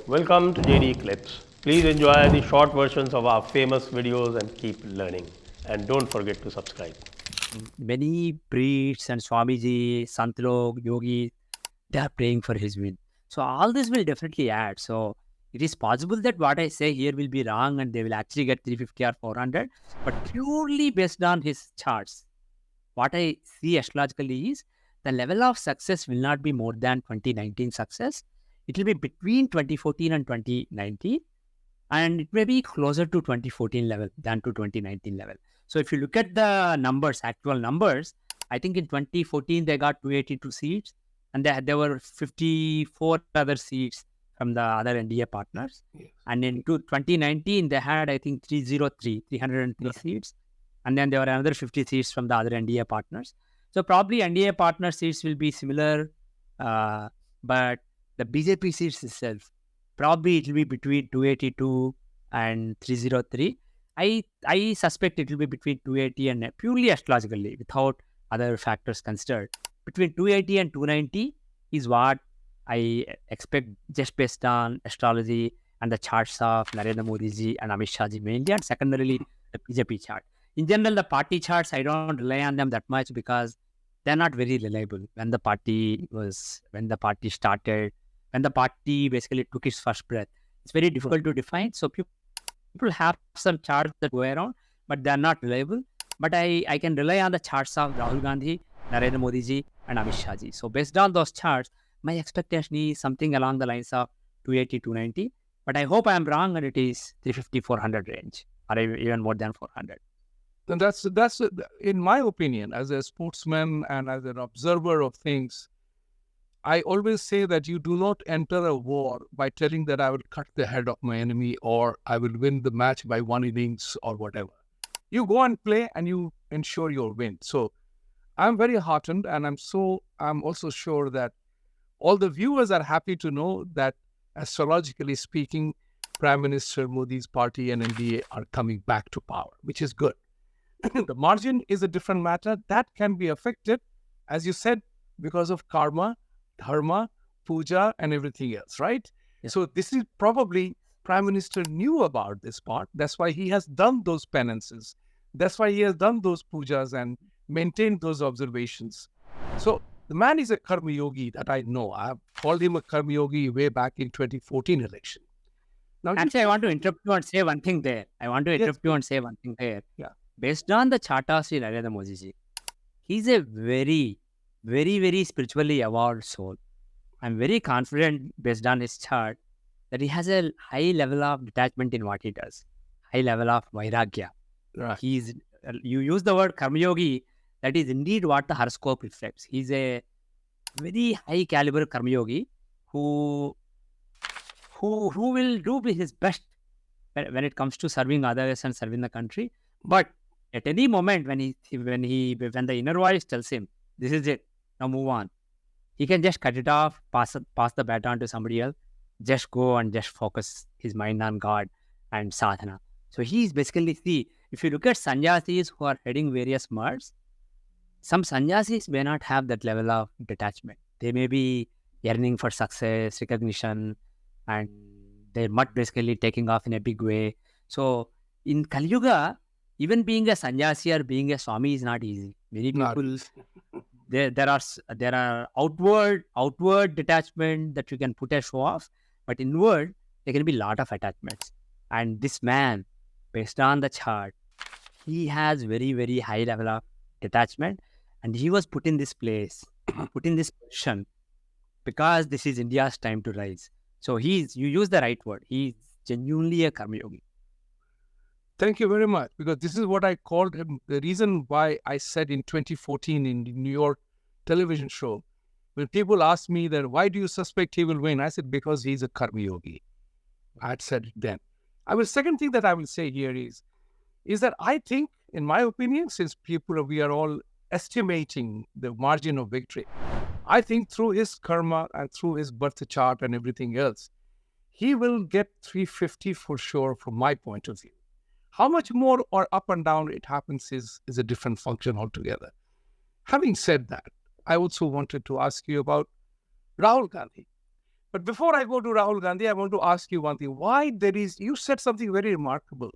Welcome to JD Clips. Please enjoy the short versions of our famous videos and keep learning. And don't forget to subscribe. Many priests and Swamiji, Santlok, Yogi, they are praying for his win. So all this will definitely add. So it is possible that what I say here will be wrong and they will actually get 350 or 400. But purely based on his charts, what I see astrologically is the level of success will not be more than 2019 success. It will be between 2014 and 2019. And it may be closer to 2014 level than to 2019 level. So if you look at the numbers, actual numbers, I think in 2014 they got 282 seats, and there were 54 other seats from the other NDA partners. Yes. And in 2019 they had, I think, 303 seats, and then there were another 50 seats from the other NDA partners. So probably NDA partner seats will be similar, but the BJP seats itself, probably it will be between 282 and 303. I suspect it will be between 280 and purely astrologically, without other factors considered. Between 280 and 290 is what I expect, just based on astrology and the charts of Narendra Modi ji and Amit Shah ji mainly, and secondarily the BJP chart. In general, the party charts, I don't rely on them that much because they're not very reliable. When the party started, when the party basically took its first breath, it's very difficult to define. So people have some charts that go around, but they're not reliable. But I can rely on the charts of Rahul Gandhi, Narendra Modi ji, and Amit Shah ji. So based on those charts, my expectation is something along the lines of 280, 290. But I hope I'm wrong and it is 350, 400 range, or even more than 400. And that's in my opinion, as a sportsman and as an observer of things, I always say that you do not enter a war by telling that I will cut the head of my enemy or I will win the match by one innings or whatever. You go and play and you ensure your win. So I'm very heartened, and I'm also sure that all the viewers are happy to know that, astrologically speaking, Prime Minister Modi's party and NDA are coming back to power, which is good. The margin is a different matter. That can be affected, as you said, because of karma, dharma, puja, and everything else, right? Yeah. So this is probably Prime Minister knew about this part. That's why he has done those penances. That's why he has done those pujas and maintained those observations. So the man is a karma yogi that I know. I've called him a karma yogi way back in 2014 election. Now, Actually, I want to interrupt you and say one thing there. Yeah. Based on the chart of Sri Narendra Modi ji, he's a very, very, very spiritually evolved soul. I'm very confident based on his chart that he has a high level of detachment in what he does, high level of vairagya. Right. You use the word karma yogi, that is indeed what the horoscope reflects. He's a very high caliber karma yogi who will do his best when it comes to serving others and serving the country. But at any moment when the inner voice tells him, this is it, now move on, he can just cut it off, pass the baton to somebody else, just go and just focus his mind on God and sadhana. So he's basically, see, if you look at sannyasis who are heading various marts, some sannyasis may not have that level of detachment. They may be yearning for success, recognition, and they're not basically taking off in a big way. So in Kali Yuga, even being a sannyasi or being a swami is not easy. Many people, there are outward detachment that you can put a show off, but inward there can be a lot of attachments. And this man, based on the chart, he has very, very high level of detachment, and he was put in this place, put in this position, because this is India's time to rise. So you use the right word. He's genuinely a karma yogi. Thank you very much, because this is what I called him. The reason why I said in 2014 in the New York television show, when people asked me that, why do you suspect he will win? I said, because he's a karma yogi. I had said it then. Second thing that I will say here is that I think, in my opinion, since we are all estimating the margin of victory, I think through his karma and through his birth chart and everything else, he will get 350 for sure from my point of view. How much more or up and down it happens is a different function altogether. Having said that, I also wanted to ask you about Rahul Gandhi. But before I go to Rahul Gandhi, I want to ask you one thing. Why you said something very remarkable,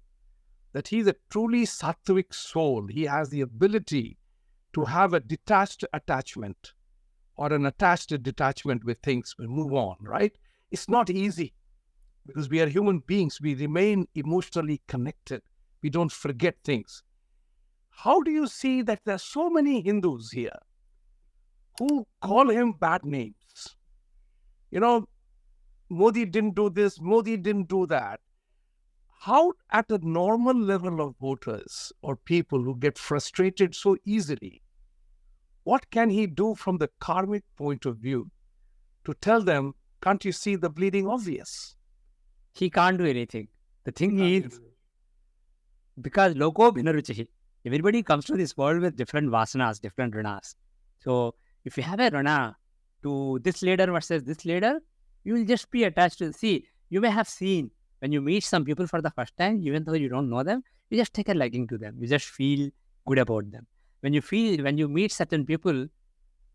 that he's a truly sattvic soul. He has the ability to have a detached attachment or an attached detachment with things. We move on, right? It's not easy because we are human beings. We remain emotionally connected. We don't forget things. How do you see that there are so many Hindus here who call him bad names? Modi didn't do this, Modi didn't do that. How, at a normal level of voters or people who get frustrated so easily, what can he do from the karmic point of view to tell them, can't you see the bleeding obvious? He can't do anything. The thing is, because loko bhina ruchihi, everybody comes to this world with different vasanas, different ranas. So if you have a rana to this leader versus this leader, you will just be attached to. See, you may have seen when you meet some people for the first time, even though you don't know them, you just take a liking to them. You just feel good about them. When you meet certain people,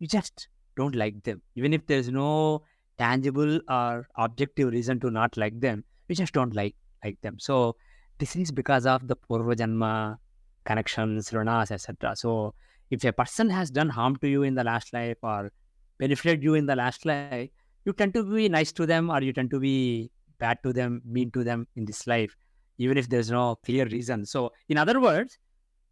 you just don't like them. Even if there's no tangible or objective reason to not like them, you just don't like them. So this is because of the Purva Janma connections, ranas, etc. So if a person has done harm to you in the last life or benefited you in the last life, you tend to be nice to them or you tend to be bad to them, mean to them in this life, even if there's no clear reason. So in other words,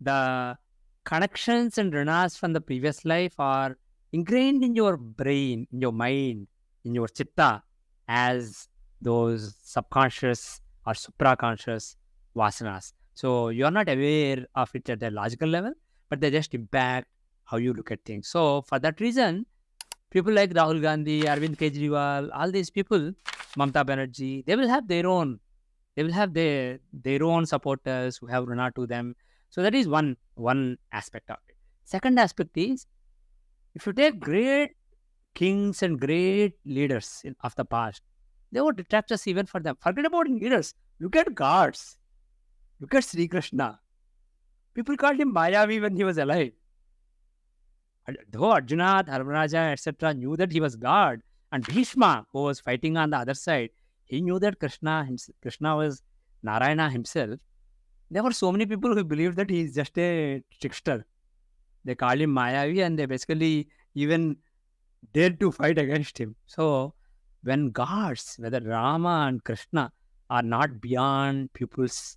the connections and ranas from the previous life are ingrained in your brain, in your mind, in your chitta as those subconscious or supraconscious vasanas. So you're not aware of it at a logical level, but they just impact how you look at things. So for that reason, people like Rahul Gandhi, Arvind Kejriwal, all these people, Mamata Banerjee, they will have their own supporters who have runa to them. So that is one aspect of it. Second aspect is, if you take great kings and great leaders of the past, they were detractors even for them. Forget about leaders. Look at gods. Look at Sri Krishna. People called him Mayavi when he was alive. Though Arjuna, Dharmaraja, etc. knew that he was God, and Bhishma, who was fighting on the other side, he knew that Krishna was Narayana himself. There were so many people who believed that he is just a trickster. They called him Mayavi and they basically even dared to fight against him. So when gods, whether Rama and Krishna, are not beyond people's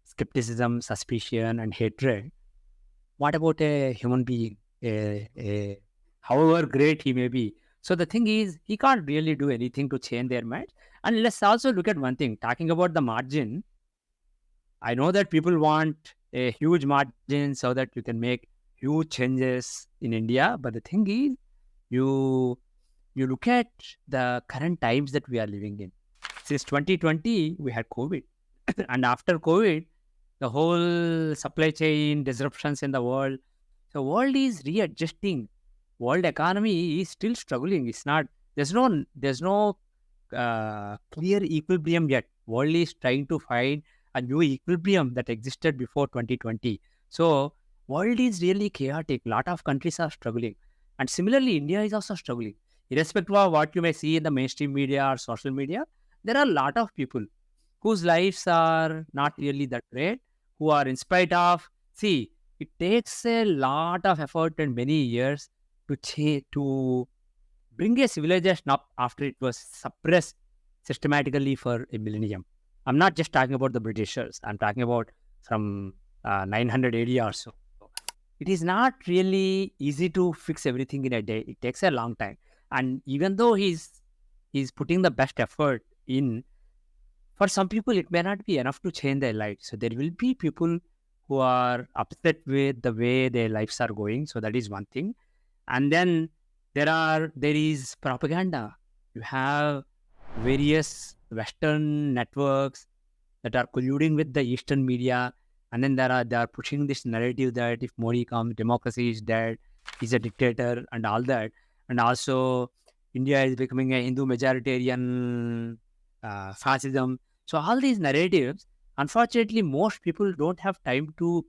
skepticism, suspicion and hatred, what about a human being? However great he may be. So the thing is, he can't really do anything to change their minds. And let's also look at one thing, talking about the margin. I know that people want a huge margin so that you can make huge changes in India. But the thing is, you look at the current times that we are living in. Since 2020, we had COVID. And after COVID, the whole supply chain disruptions in the world. The world is readjusting. World economy is still struggling. It's not. There's no clear equilibrium yet. World is trying to find a new equilibrium that existed before 2020. So world is really chaotic. Lot of countries are struggling, and similarly, India is also struggling. Irrespective of what you may see in the mainstream media or social media, there are a lot of people whose lives are not really that great, who are in spite of. See, it takes a lot of effort and many years to bring a civilization up after it was suppressed systematically for a millennium. I'm not just talking about the Britishers. I'm talking about from 900 AD or so. It is not really easy to fix everything in a day. It takes a long time. And even though he's putting the best effort in, for some people, it may not be enough to change their life. So there will be people who are upset with the way their lives are going. So that is one thing. And then there is propaganda. You have various Western networks that are colluding with the Eastern media, and then they are pushing this narrative that if Modi comes, democracy is dead, he's a dictator, and all that. And also, India is becoming a Hindu majoritarian fascism. So all these narratives, unfortunately, most people don't have time to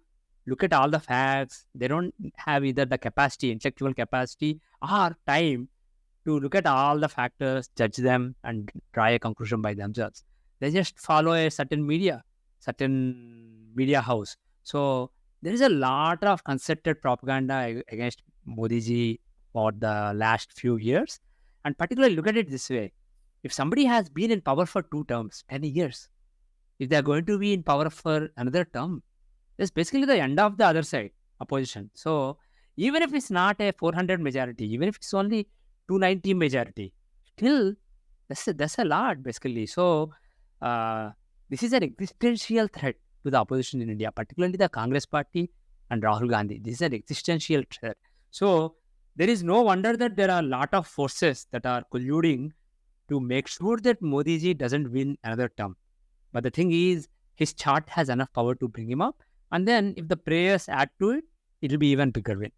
look at all the facts. They don't have either the capacity, intellectual capacity, or time to look at all the factors, judge them, and draw a conclusion by themselves. They just follow a certain media house. So there is a lot of concerted propaganda against Modi ji for the last few years. And particularly look at it this way. If somebody has been in power for 2 terms, 10 years, if they are going to be in power for another term, it's basically the end of the other side, opposition. So even if it's not a 400 majority, even if it's only 290 majority, still that's a lot basically. So this is an existential threat to the opposition in India, particularly the Congress party and Rahul Gandhi. This is an existential threat. So there is no wonder that there are a lot of forces that are colluding to make sure that Modi ji doesn't win another term. But the thing is, his chart has enough power to bring him up. And then if the prayers add to it, it will be even bigger win.